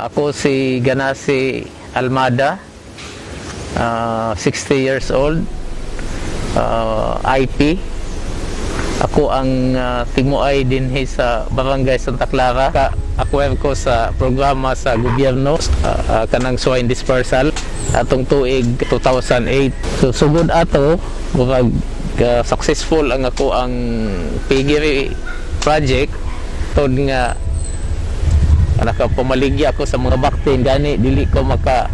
Ako si Ganasi Almada, 60 years old, IP. Ako ang timuay din sa Barangay Santa Clara. Acquire ko sa programa sa gobyerno, kanang swine dispersal, atong tuig 2008. So sugod ato, murag successful ang ako ang piggery project. Tod nga nakapumaligya ako sa mga baktin, gani dili ko maka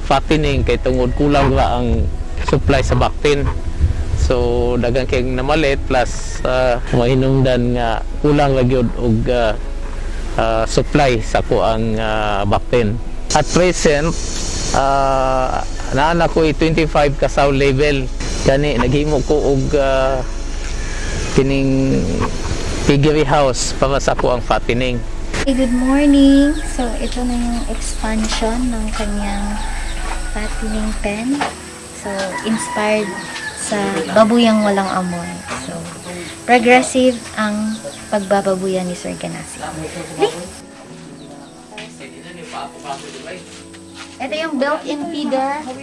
fattening kay tungod kulang ra ang supply sa baktin. So dagang kay namalit plus mahinungdan nga kulang ra gyud og supply sa ko ang baktin. At present naan ako 25 ka sow level, gani naghimo ko og kining piggery house para sa ko ang fattening. Hey, good morning! So, ito na yung expansion ng kanyang fattening pen. So, inspired sa babuyang walang amoy. So, progressive ang pagbababuyan ni Sir Ganasi. Okay. Ito yung built-in feeder. Ito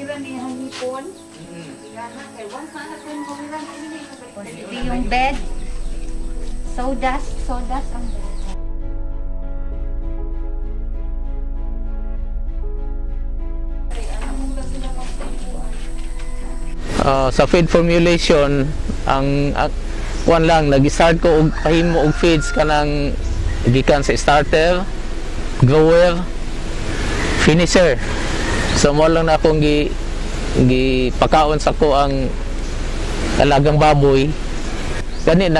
yung bed. Sawdust ang bed. Sa feed formulation, ang kuan lang nag-start ko og pahimo og feeds kanang gikan sa starter, grower, finisher. So mo lang na akong gipakaon sa ko ang alagang baboy. Gani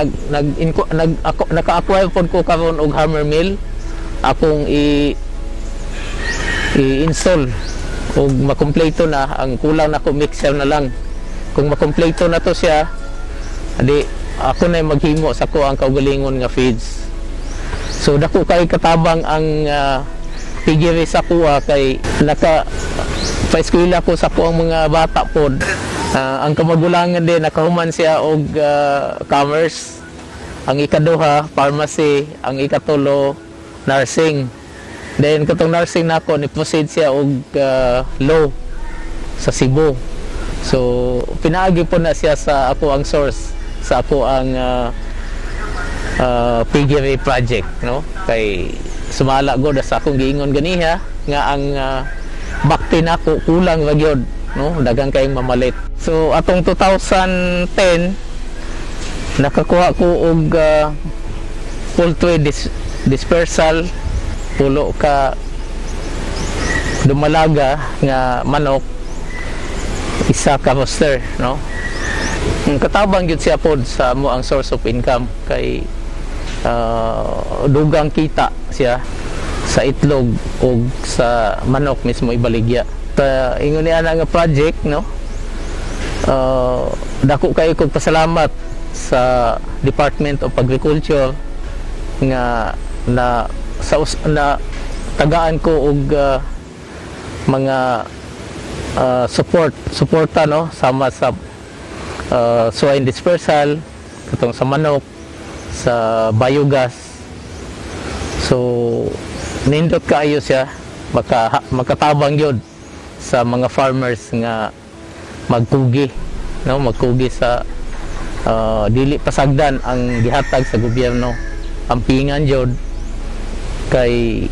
naka-acquire pod ko karon og hammer mill. Akong i-install og makompleto na, ang kulang na ko mixer na lang. Kung makompleto na to siya, adi ako na maghimo sa ko ang kaugalingon nga feeds. So dako kay katabang ang piggery sa kuha kay naka pa-eskwela ko sa ko ang mga bata pod. Ang kamagulangan din nakahuman siya og commerce, ang ikaduha pharmacy, ang ikatulo nursing. Then katong nursing nako ni proceed siya og law sa Cebu. So pinaagi po na siya sa ako ang source sa ako ang piggery project, no? Kay sumala gud sa akong giingon ganiha nga ang bakti nako kulang ra gyud, no? Daghang kayong mamalit. So atong 2010 nakakuha ko og poultry dispersal, pulo ka dumalaga nga manok, isa ka rooster, no? Katabang gyud siya pod sa mo ang source of income kay dugang kita siya sa itlog o sa manok mismo ibaligya. Sa ingon niya nga project, no? Dako kay kog pasalamat sa Department of Agriculture nga na tagaan ko og mga suporta, no, sama sa swine dispersal, katong sa manok, sa biogas. So nindot kaayo siya, makatabang yun sa mga farmers nga magkugi, no, magkugi sa dili pasagdan ang gihatag sa gobyerno, ampingan jud kay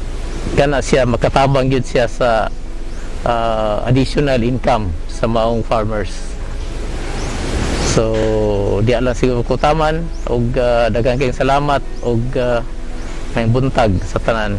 kana siya makatabang yun siya sa additional income sa maong farmers. So di lang siguro ko taman og daghang kayong salamat og may buntag sa tanan.